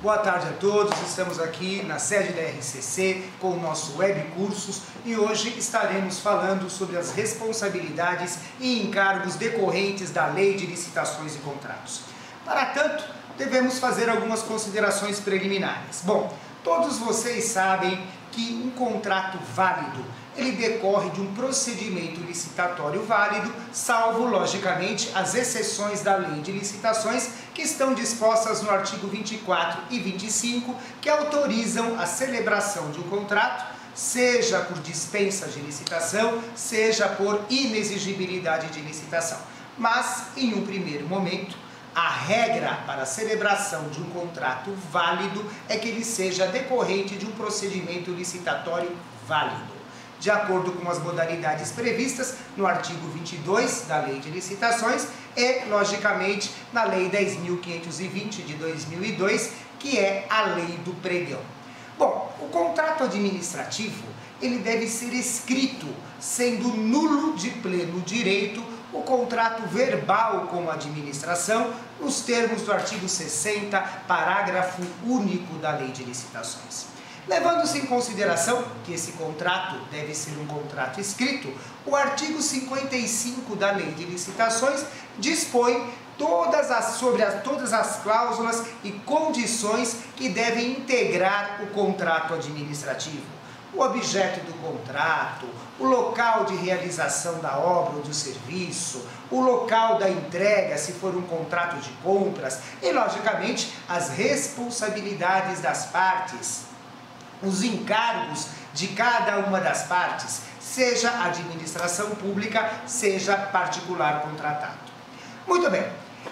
Boa tarde a todos, estamos aqui na sede da RCC com o nosso Web Cursos e hoje estaremos falando sobre as responsabilidades e encargos decorrentes da Lei de Licitações e Contratos. Para tanto, devemos fazer algumas considerações preliminares. Bom, todos vocês sabem que um contrato válido ele decorre de um procedimento licitatório válido, salvo, logicamente, as exceções da Lei de Licitações que estão dispostas no artigo 24 e 25, que autorizam a celebração de um contrato, seja por dispensa de licitação, seja por inexigibilidade de licitação. Mas, em um primeiro momento, a regra para a celebração de um contrato válido é que ele seja decorrente de um procedimento licitatório válido, de acordo com as modalidades previstas no artigo 22 da Lei de Licitações e, logicamente, na Lei 10.520 de 2002, que é a Lei do Pregão. Bom, o contrato administrativo ele deve ser escrito, sendo nulo de pleno direito o contrato verbal com a administração, nos termos do artigo 60, parágrafo único da Lei de Licitações. Levando-se em consideração que esse contrato deve ser um contrato escrito, o artigo 55 da Lei de Licitações dispõe sobre todas as cláusulas e condições que devem integrar o contrato administrativo. O objeto do contrato, o local de realização da obra ou do serviço, o local da entrega, se for um contrato de compras, e, logicamente, as responsabilidades das partes, os encargos de cada uma das partes, seja administração pública, seja particular contratado. Muito bem,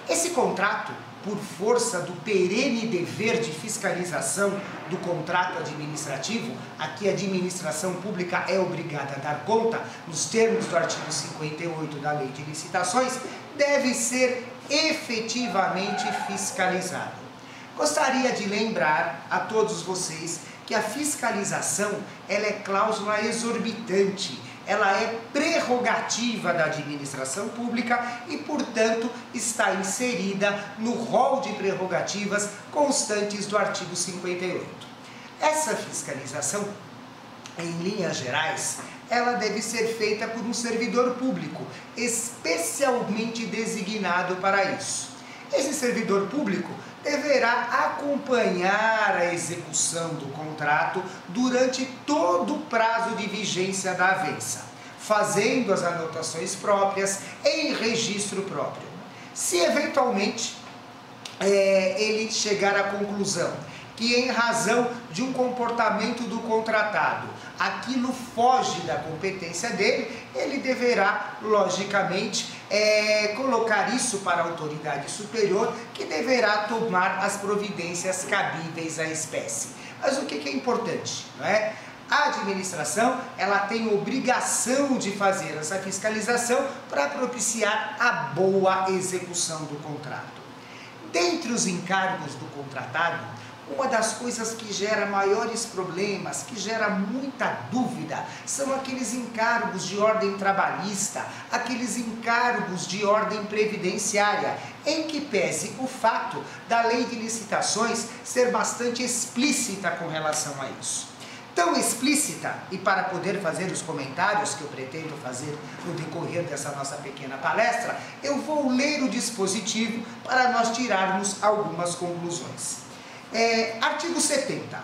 esse contrato, por força do perene dever de fiscalização do contrato administrativo, aqui a administração pública é obrigada a dar conta, nos termos do artigo 58 da Lei de Licitações, deve ser efetivamente fiscalizado. Gostaria de lembrar a todos vocês que a fiscalização ela é cláusula exorbitante, ela é prerrogativa da administração pública e, portanto, está inserida no rol de prerrogativas constantes do artigo 58. Essa fiscalização, em linhas gerais, ela deve ser feita por um servidor público, especialmente designado para isso. Esse servidor público deverá acompanhar a execução do contrato durante todo o prazo de vigência da avença, fazendo as anotações próprias em registro próprio. Se eventualmente ele chegar à conclusão que, em razão de um comportamento do contratado, aquilo foge da competência dele, ele deverá, logicamente, colocar isso para a autoridade superior, que deverá tomar as providências cabíveis à espécie. Mas o que é importante, não é? A administração ela tem obrigação de fazer essa fiscalização para propiciar a boa execução do contrato. Dentre os encargos do contratado, uma das coisas que gera maiores problemas, que gera muita dúvida, são aqueles encargos de ordem trabalhista, aqueles encargos de ordem previdenciária, em que pese o fato da Lei de Licitações ser bastante explícita com relação a isso. Tão explícita, e para poder fazer os comentários que eu pretendo fazer no decorrer dessa nossa pequena palestra, eu vou ler o dispositivo para nós tirarmos algumas conclusões. Artigo 70.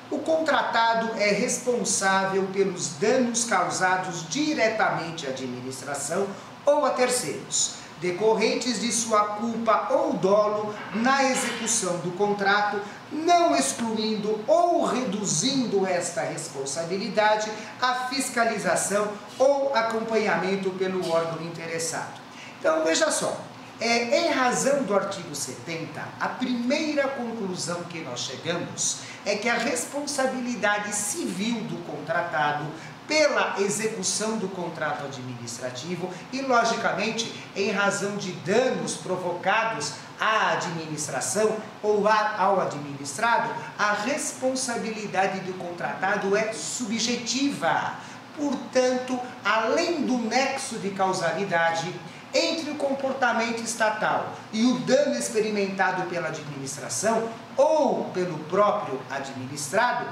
O contratado é responsável pelos danos causados diretamente à administração ou a terceiros, decorrentes de sua culpa ou dolo na execução do contrato, não excluindo ou reduzindo esta responsabilidade à fiscalização ou acompanhamento pelo órgão interessado. Então, veja só. Em razão do artigo 70, a primeira conclusão que nós chegamos é que a responsabilidade civil do contratado pela execução do contrato administrativo e, logicamente, em razão de danos provocados à administração ou ao administrado, a responsabilidade do contratado é subjetiva. Portanto, além do nexo de causalidade, entre o comportamento estatal e o dano experimentado pela administração ou pelo próprio administrado,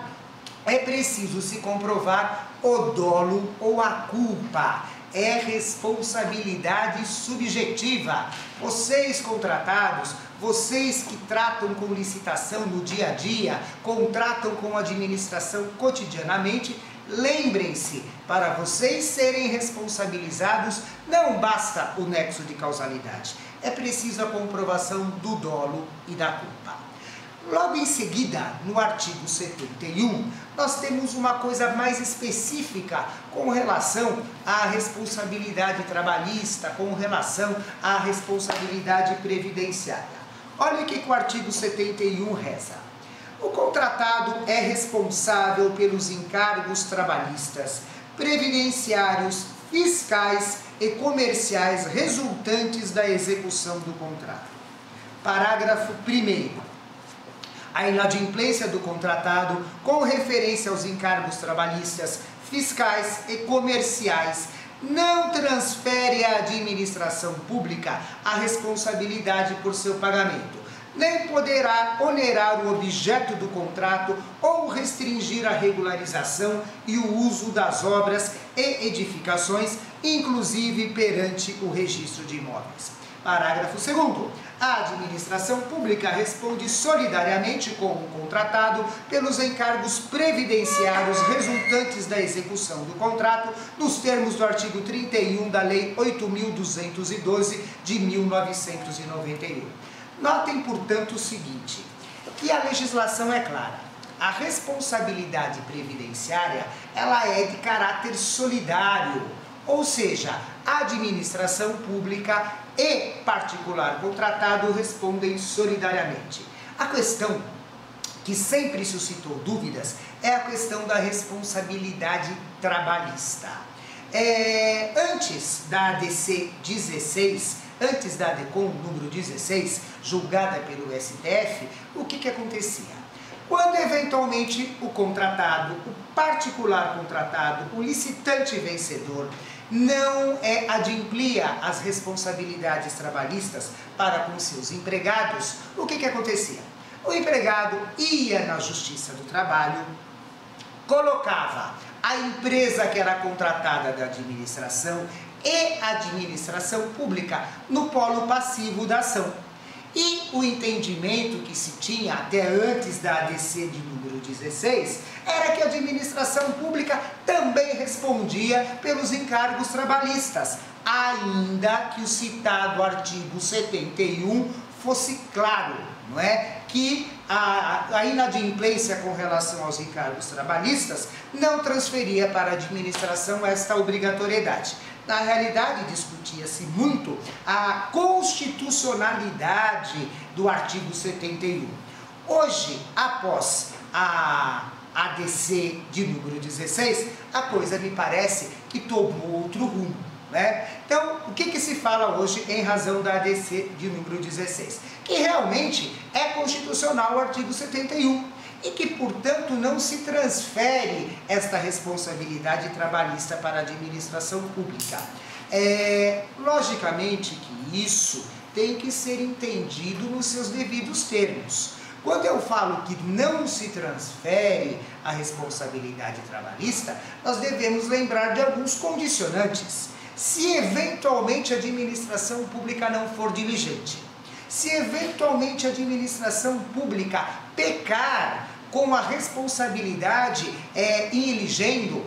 é preciso se comprovar o dolo ou a culpa. É responsabilidade subjetiva. Vocês contratados, vocês que tratam com licitação no dia a dia, contratam com a administração cotidianamente, lembrem-se, para vocês serem responsabilizados, não basta o nexo de causalidade. É preciso a comprovação do dolo e da culpa. Logo em seguida, no artigo 71, nós temos uma coisa mais específica com relação à responsabilidade trabalhista, com relação à responsabilidade previdenciária. Olha o que o artigo 71 reza. O contratado é responsável pelos encargos trabalhistas, previdenciários, fiscais e comerciais resultantes da execução do contrato. Parágrafo 1º. A inadimplência do contratado com referência aos encargos trabalhistas, fiscais e comerciais não transfere à administração pública a responsabilidade por seu pagamento, nem poderá onerar o objeto do contrato ou restringir a regularização e o uso das obras e edificações, inclusive perante o registro de imóveis. Parágrafo 2º. A administração pública responde solidariamente com o contratado pelos encargos previdenciários resultantes da execução do contrato, nos termos do artigo 31 da Lei 8.212 de 1991. Notem, portanto, o seguinte, que a legislação é clara. A responsabilidade previdenciária, ela é de caráter solidário, ou seja, a administração pública e particular contratado respondem solidariamente. A questão que sempre suscitou dúvidas é a questão da responsabilidade trabalhista. Antes da ADC 16, antes da ADCOM número 16, julgada pelo STF, o que acontecia? Quando eventualmente o contratado, o particular contratado, o licitante vencedor, não adimplia as responsabilidades trabalhistas para com seus empregados, o que acontecia? O empregado ia na Justiça do Trabalho, colocava a empresa que era contratada da administração e a administração pública no polo passivo da ação. E o entendimento que se tinha até antes da ADC de número 16 era que a administração pública também respondia pelos encargos trabalhistas, ainda que o citado artigo 71 fosse claro, não é? Que a inadimplência com relação aos encargos trabalhistas não transferia para a administração esta obrigatoriedade. Na realidade, discutia-se muito a constitucionalidade do artigo 71. Hoje, após a ADC de número 16, a coisa me parece que tomou outro rumo, né? Então, o que se fala hoje em razão da ADC de número 16? Que realmente é constitucional o artigo 71. E que, portanto, não se transfere esta responsabilidade trabalhista para a administração pública. Logicamente que isso tem que ser entendido nos seus devidos termos. Quando eu falo que não se transfere a responsabilidade trabalhista, nós devemos lembrar de alguns condicionantes. Se eventualmente a administração pública não for diligente, se eventualmente a administração pública pecar com a responsabilidade em elegendo,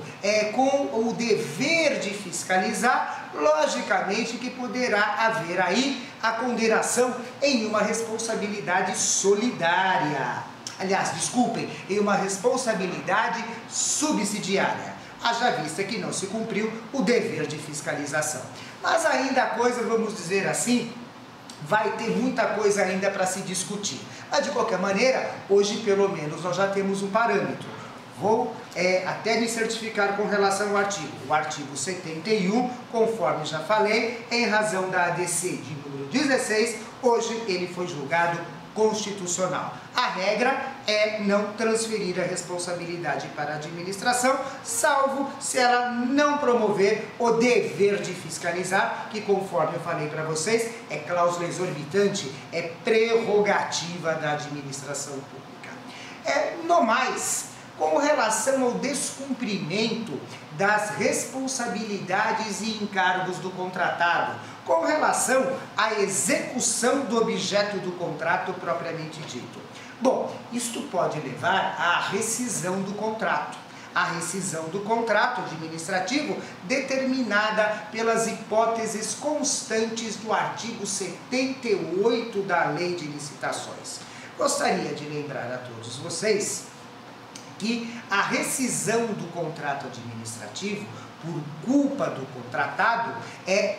com o dever de fiscalizar, logicamente que poderá haver aí a condenação em uma responsabilidade solidária. Aliás, desculpem, em uma responsabilidade subsidiária. Haja vista que não se cumpriu o dever de fiscalização. Mas ainda a coisa, vamos dizer assim, vai ter muita coisa ainda para se discutir. Mas, de qualquer maneira, hoje, pelo menos, nós já temos um parâmetro. Vou até me certificar com relação ao artigo. O artigo 71, conforme já falei, em razão da ADC de número 16, hoje ele foi julgado constitucional. A regra é não transferir a responsabilidade para a administração, salvo se ela não promover o dever de fiscalizar, que, conforme eu falei para vocês, é cláusula exorbitante, é prerrogativa da administração pública. No mais, com relação ao descumprimento das responsabilidades e encargos do contratado, com relação à execução do objeto do contrato propriamente dito. Bom, isto pode levar à rescisão do contrato. A rescisão do contrato administrativo determinada pelas hipóteses constantes do artigo 78 da Lei de Licitações. Gostaria de lembrar a todos vocês que a rescisão do contrato administrativo, por culpa do contratado,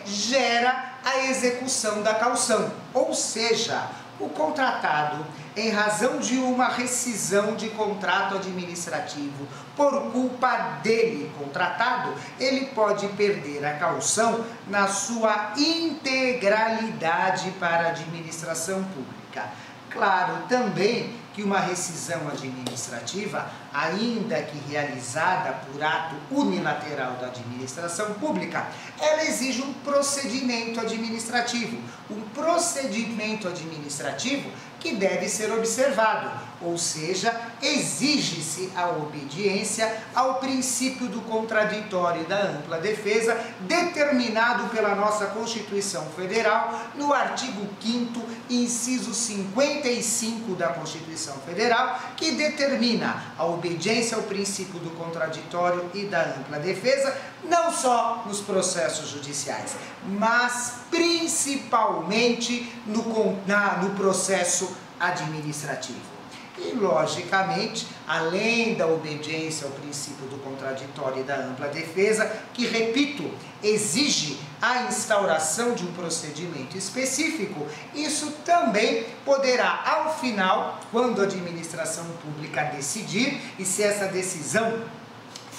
gera a execução da caução. Ou seja, o contratado, em razão de uma rescisão de contrato administrativo, por culpa dele, contratado, ele pode perder a caução na sua integralidade para a administração pública. Claro também que uma rescisão administrativa, ainda que realizada por ato unilateral da administração pública, ela exige um procedimento administrativo. Um procedimento administrativo que deve ser observado, ou seja, exige-se a obediência ao princípio do contraditório e da ampla defesa, determinado pela nossa Constituição Federal, no artigo 5º, inciso 55 da Constituição Federal, que determina a obediência ao princípio do contraditório e da ampla defesa, não só nos processos judiciais, mas principalmente no processo administrativo. E, logicamente, além da obediência ao princípio do contraditório e da ampla defesa, que, repito, exige a instauração de um procedimento específico, isso também poderá, ao final, quando a administração pública decidir, e se essa decisão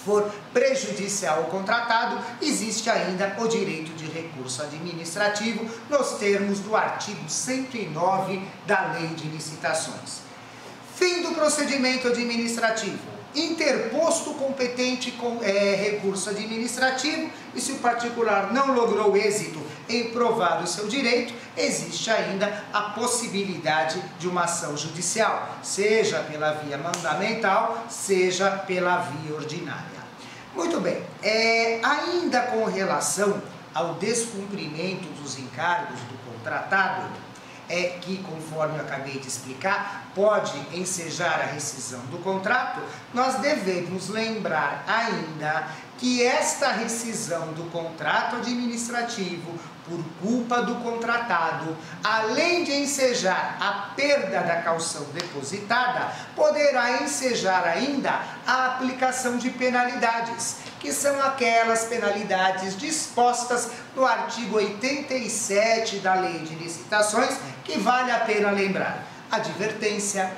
for prejudicial ao contratado, existe ainda o direito de recurso administrativo nos termos do artigo 109 da Lei de Licitações. Fim do procedimento administrativo. Interposto o competente recurso administrativo, e se o particular não logrou êxito em provar o seu direito, existe ainda a possibilidade de uma ação judicial, seja pela via mandamental, seja pela via ordinária. Muito bem, ainda com relação ao descumprimento dos encargos do contratado, que, conforme eu acabei de explicar, pode ensejar a rescisão do contrato, nós devemos lembrar ainda que esta rescisão do contrato administrativo, por culpa do contratado, além de ensejar a perda da caução depositada, poderá ensejar ainda a aplicação de penalidades, que são aquelas penalidades dispostas no artigo 87 da Lei de Licitações, que vale a pena lembrar: advertência,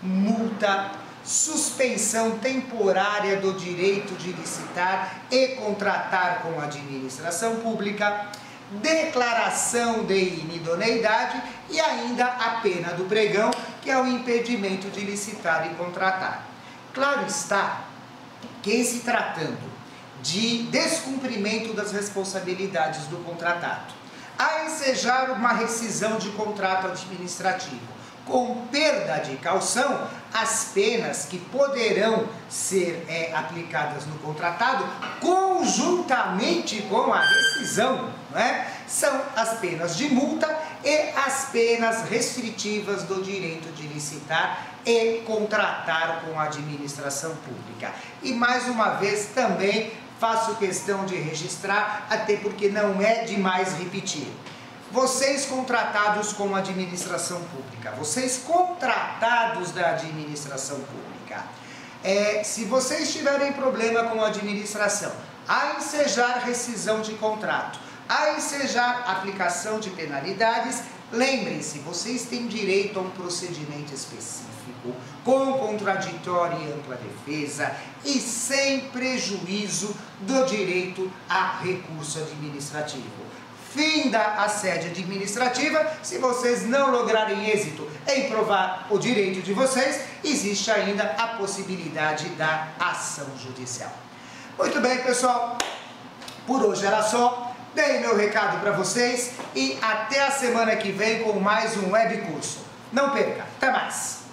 multa, suspensão temporária do direito de licitar e contratar com a administração pública, declaração de inidoneidade e ainda a pena do pregão, que é o impedimento de licitar e contratar. Claro está que, em se tratando de descumprimento das responsabilidades do contratado, a ensejar uma rescisão de contrato administrativo com perda de caução, as penas que poderão ser aplicadas no contratado, conjuntamente com a rescisão, são as penas de multa e as penas restritivas do direito de licitar e contratar com a administração pública. E, mais uma vez, também faço questão de registrar, até porque não é demais repetir: vocês contratados com a administração pública, vocês contratados da administração pública, se vocês tiverem problema com a administração, a ensejar rescisão de contrato, a ensejar aplicação de penalidades, lembrem-se, vocês têm direito a um procedimento específico, com contraditório e ampla defesa e sem prejuízo do direito a recurso administrativo. finda a sede administrativa, se vocês não lograrem êxito em provar o direito de vocês, existe ainda a possibilidade da ação judicial. Muito bem, pessoal, por hoje era só. Dei meu recado para vocês e até a semana que vem com mais um web curso. Não perca, até mais!